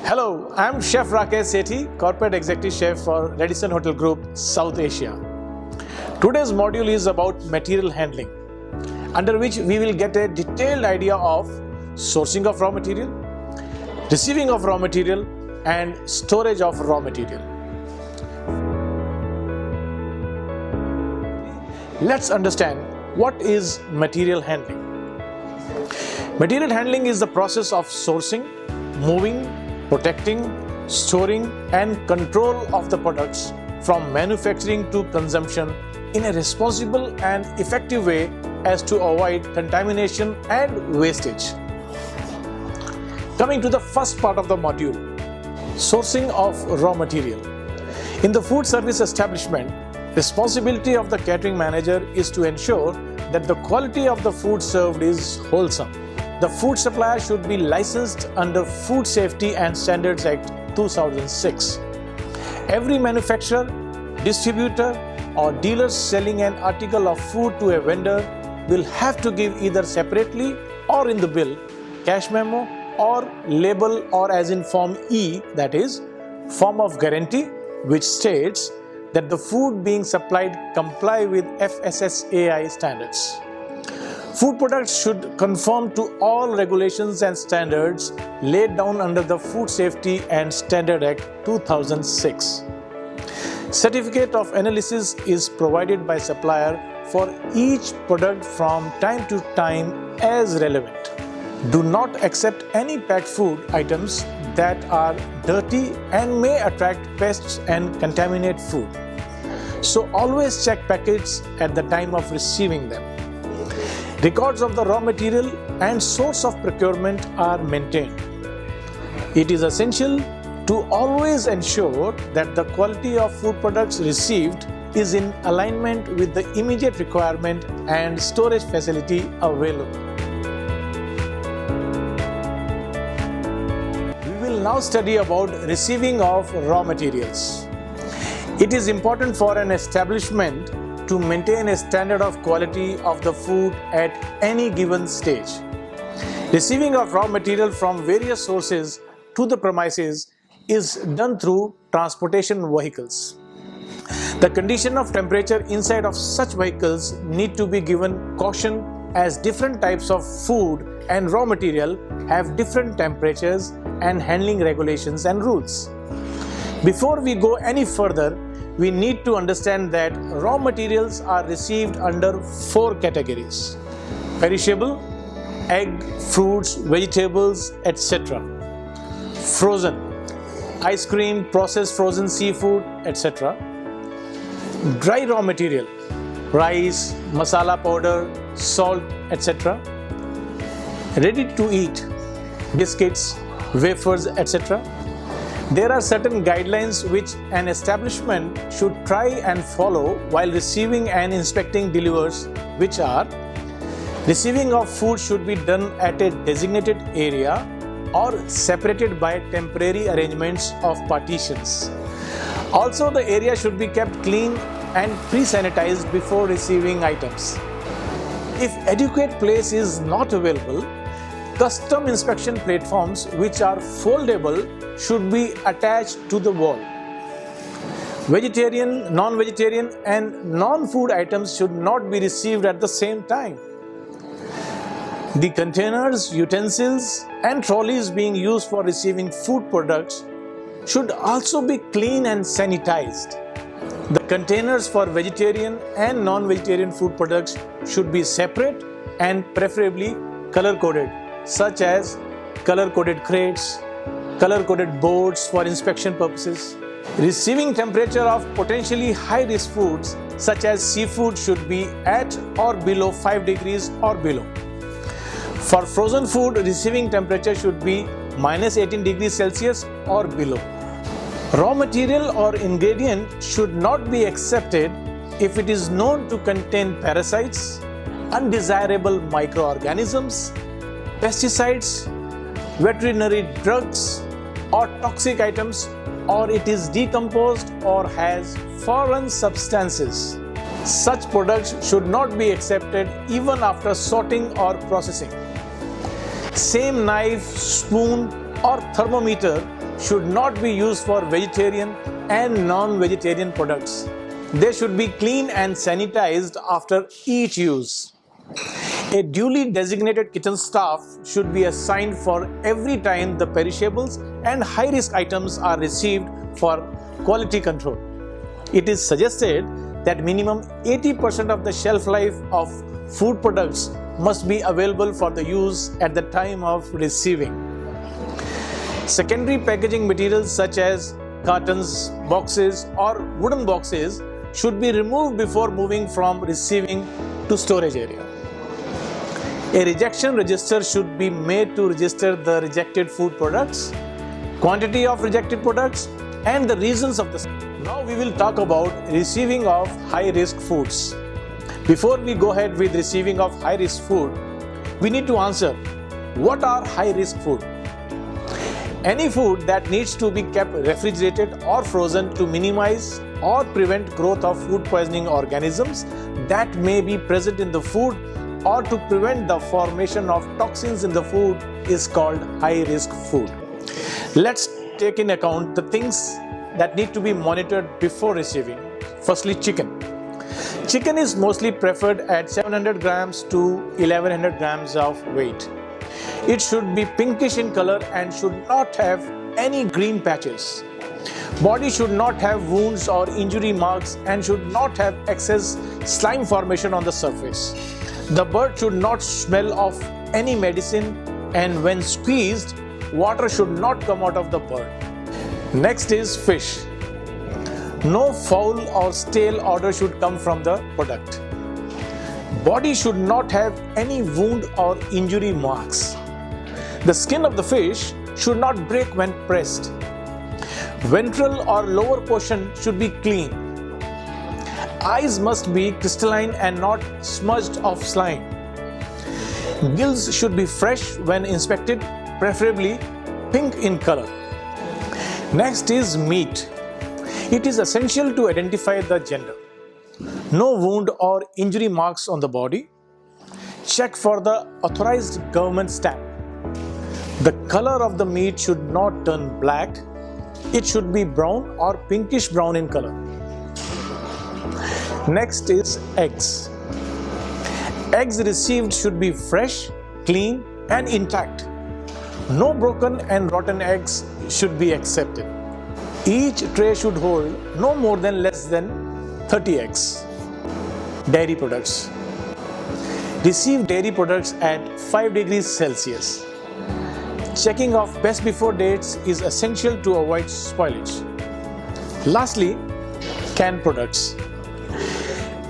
Hello, I'm Chef Rakesh Sethi, Corporate Executive Chef for Radisson Hotel Group, South Asia. Today's module is about material handling, under which we will get a detailed idea of sourcing of raw material, receiving of raw material, and storage of raw material. Let's understand what is material handling. Material handling is the process of sourcing, moving, protecting, storing, and control of the products from manufacturing to consumption in a responsible and effective way as to avoid contamination and wastage. Coming to the first part of the module, sourcing of raw material. In the food service establishment, responsibility of the catering manager is to ensure that the quality of the food served is wholesome. The food supplier should be licensed under Food Safety and Standards Act 2006. Every manufacturer, distributor, or dealer selling an article of food to a vendor will have to give either separately or in the bill, cash memo, or label, or as in Form E, that is, form of guarantee, which states that the food being supplied comply with FSSAI standards. Food products should conform to all regulations and standards laid down under the Food Safety and Standards Act 2006. Certificate of analysis is provided by supplier for each product from time to time as relevant. Do not accept any packed food items that are dirty and may attract pests and contaminate food. So always check packets at the time of receiving them. Records of the raw material and source of procurement are maintained. It is essential to always ensure that the quality of food products received is in alignment with the immediate requirement and storage facility available. We will now study about receiving of raw materials. It is important for an establishment to maintain a standard of quality of the food at any given stage. Receiving of raw material from various sources to the premises is done through transportation vehicles. The condition of temperature inside of such vehicles need to be given caution, as different types of food and raw material have different temperatures and handling regulations and rules. Before we go any further, we need to understand that raw materials are received under 4 categories: perishable, egg, fruits, vegetables, etc. Frozen, ice cream, processed frozen seafood, etc. Dry raw material, rice, masala powder, salt, etc. Ready to eat, biscuits, wafers, etc. There are certain guidelines which an establishment should try and follow while receiving and inspecting delivers, which are: receiving of food should be done at a designated area or separated by temporary arrangements of partitions. Also, the area should be kept clean and pre-sanitized before receiving items. If adequate place is not available, custom inspection platforms which are foldable should be attached to the wall. Vegetarian, non-vegetarian, and non-food items should not be received at the same time. The containers, utensils, and trolleys being used for receiving food products should also be clean and sanitized. The containers for vegetarian and non-vegetarian food products should be separate and preferably color-coded, such as color-coded crates, color-coded boards for inspection purposes. Receiving temperature of potentially high-risk foods such as seafood should be at or below 5 degrees or below. For frozen food, receiving temperature should be -18 degrees Celsius or below. Raw material or ingredient should not be accepted if it is known to contain parasites, undesirable microorganisms, pesticides, veterinary drugs, or toxic items, or it is decomposed or has foreign substances. Such products should not be accepted even after sorting or processing. Same knife, spoon, or thermometer should not be used for vegetarian and non-vegetarian products. They should be cleaned and sanitized after each use. A duly designated kitchen staff should be assigned for every time the perishables and high-risk items are received for quality control. It is suggested that minimum 80% of the shelf life of food products must be available for the use at the time of receiving. Secondary packaging materials such as cartons, boxes or wooden boxes should be removed before moving from receiving to storage area. A rejection register should be made to register the rejected food products, quantity of rejected products and the reasons of the. Now we will talk about receiving of high-risk foods. Before we go ahead with receiving of high-risk food, we need to answer, what are high-risk food? Any food that needs to be kept refrigerated or frozen to minimize or prevent growth of food poisoning organisms that may be present in the food or to prevent the formation of toxins in the food is called high-risk food. Let's take in account the things that need to be monitored before receiving. Firstly, chicken. Chicken is mostly preferred at 700 grams to 1100 grams of weight. It should be pinkish in color and should not have any green patches. Body should not have wounds or injury marks and should not have excess slime formation on the surface. The bird should not smell of any medicine, and when squeezed, water should not come out of the bird. Next is fish. No foul or stale odor should come from the product. Body should not have any wound or injury marks. The skin of the fish should not break when pressed. Ventral or lower portion should be clean. Eyes must be crystalline and not smudged of slime. Gills should be fresh when inspected, preferably pink in color. Next is meat. It is essential to identify the gender. No wound or injury marks on the body. Check for the authorized government stamp. The color of the meat should not turn black. It should be brown or pinkish brown in color. Next is eggs. Eggs received should be fresh, clean and intact. No broken and rotten eggs should be accepted. Each tray should hold no more than less than 30 eggs. Dairy products. Receive dairy products at 5 degrees Celsius. Checking of best before dates is essential to avoid spoilage. Lastly, canned products.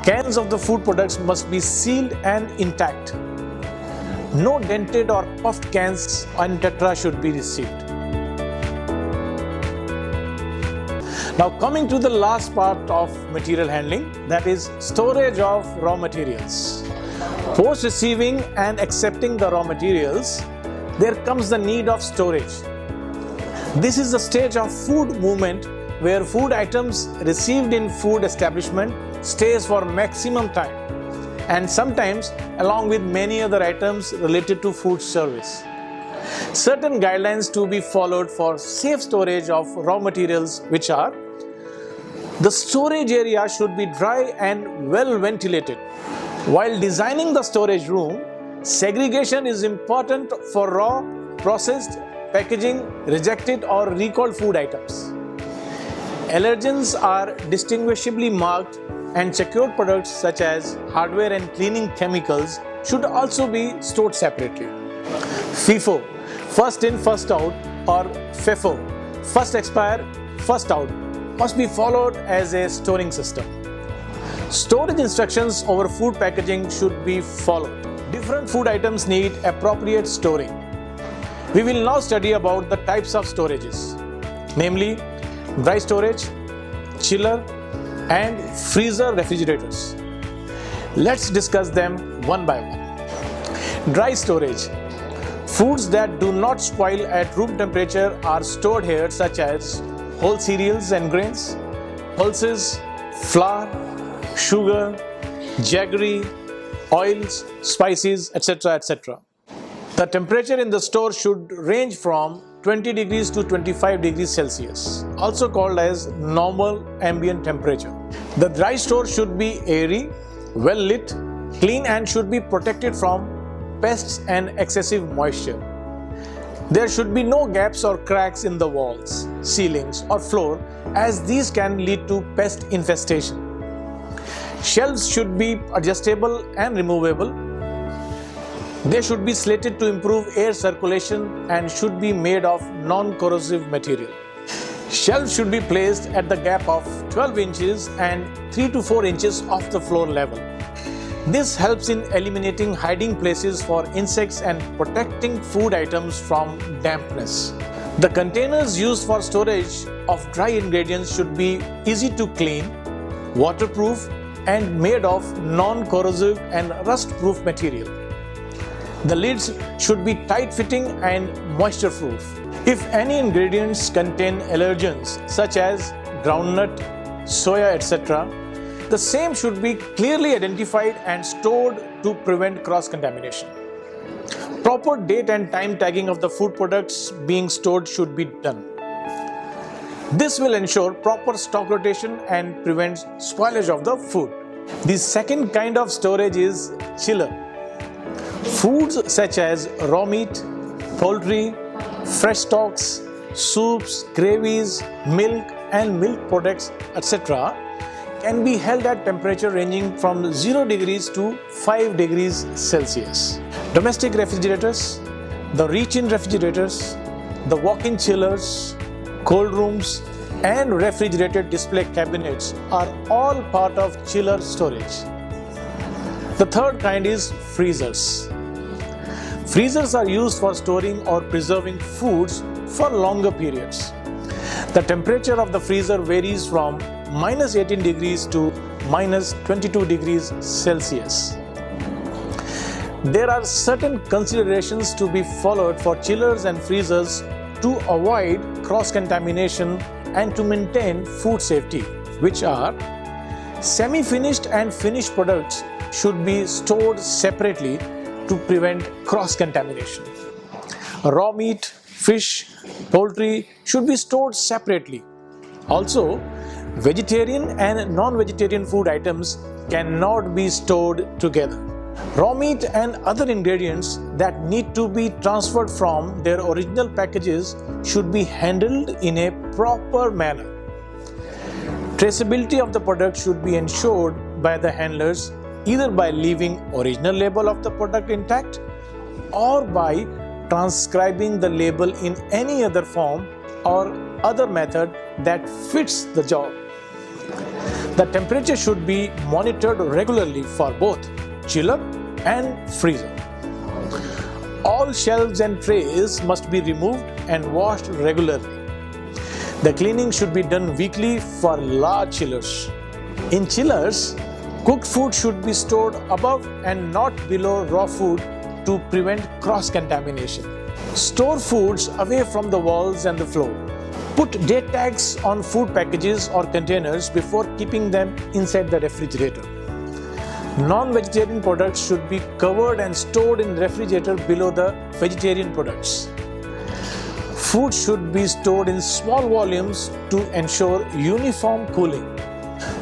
Cans of the food products must be sealed and intact. No dented or puffed cans and tetra should be received. Now coming to the last part of material handling, that is storage of raw materials. Post receiving and accepting the raw materials, there comes the need of storage. This is the stage of food movement where food items received in food establishment stays for maximum time and sometimes along with many other items related to food service. Certain guidelines to be followed for safe storage of raw materials, which are: the storage area should be dry and well ventilated. While designing the storage room, segregation is important for raw, processed, packaging, rejected or recalled food items. Allergens are distinguishably marked and secured products such as hardware and cleaning chemicals should also be stored separately. FIFO, first in, first out, or FEFO, first expire, first out, must be followed as a storing system. Storage instructions over food packaging should be followed. Different food items need appropriate storing. We will now study about the types of storages, namely dry storage, chiller, and freezer refrigerators. Let's discuss them one by one. Dry storage. Foods that do not spoil at room temperature are stored here, such as whole cereals and grains, pulses, flour, sugar, jaggery, oils, spices, etc., etc. The temperature in the store should range from 20 degrees to 25 degrees Celsius, also called as normal ambient temperature. The dry store should be airy, well lit, clean, and should be protected from pests and excessive moisture. There should be no gaps or cracks in the walls, ceilings, or floor, as these can lead to pest infestation. Shelves should be adjustable and removable. They should be slated to improve air circulation and should be made of non-corrosive material. Shelves should be placed at the gap of 12 inches and 3 to 4 inches off the floor level. This helps in eliminating hiding places for insects and protecting food items from dampness. The containers used for storage of dry ingredients should be easy to clean, waterproof, and made of non-corrosive and rust-proof material. The lids should be tight-fitting and moisture-proof. If any ingredients contain allergens such as groundnut, soya, etc., the same should be clearly identified and stored to prevent cross-contamination. Proper date and time tagging of the food products being stored should be done. This will ensure proper stock rotation and prevents spoilage of the food. The second kind of storage is chiller. Foods such as raw meat, poultry, fresh stocks, soups, gravies, milk and milk products, etc. can be held at temperature ranging from 0 degrees to 5 degrees Celsius. Domestic refrigerators, the reach-in refrigerators, the walk-in chillers, cold rooms, and refrigerated display cabinets are all part of chiller storage. The third kind is freezers. Freezers are used for storing or preserving foods for longer periods. The temperature of the freezer varies from -18 degrees to -22 degrees Celsius. There are certain considerations to be followed for chillers and freezers to avoid cross-contamination and to maintain food safety, which are: semi-finished and finished products should be stored separately to prevent cross-contamination. Raw meat, fish, poultry should be stored separately. Also, vegetarian and non-vegetarian food items cannot be stored together. Raw meat and other ingredients that need to be transferred from their original packages should be handled in a proper manner. Traceability of the product should be ensured by the handlers either by leaving original label of the product intact or by transcribing the label in any other form or other method that fits the job. The temperature should be monitored regularly for both chiller and freezer. All shelves and trays must be removed and washed regularly. The cleaning should be done weekly for large chillers. In chillers, cooked food should be stored above and not below raw food to prevent cross-contamination. Store foods away from the walls and the floor. Put date tags on food packages or containers before keeping them inside the refrigerator. Non-vegetarian products should be covered and stored in the refrigerator below the vegetarian products. Food should be stored in small volumes to ensure uniform cooling.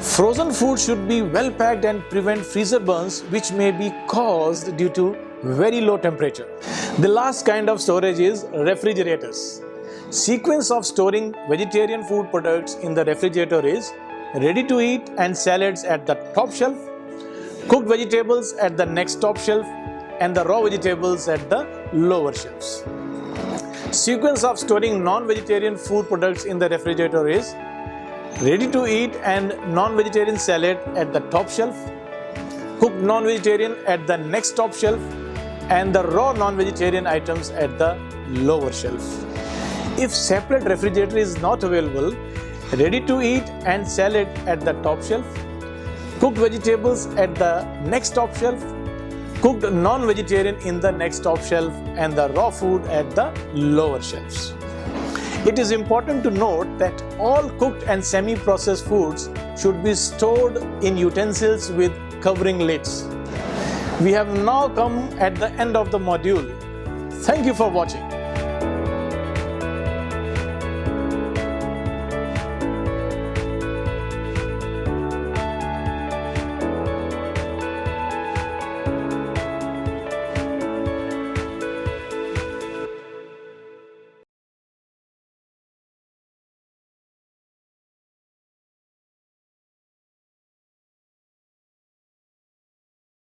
Frozen food should be well packed and prevent freezer burns, which may be caused due to very low temperature. The last kind of storage is refrigerators. Sequence of storing vegetarian food products in the refrigerator is: ready to eat and salads at the top shelf, cooked vegetables at the next top shelf, and the raw vegetables at the lower shelves. Sequence of storing non-vegetarian food products in the refrigerator is: ready to eat and non-vegetarian salad at the top shelf, cooked non-vegetarian at the next top shelf, and the raw non-vegetarian items at the lower shelf. If separate refrigerator is not available, ready to eat and salad at the top shelf, cooked vegetables at the next top shelf, cooked non-vegetarian in the next top shelf, and the raw food at the lower shelves. It is important to note that all cooked and semi-processed foods should be stored in utensils with covering lids. We have now come at the end of the module. Thank you for watching.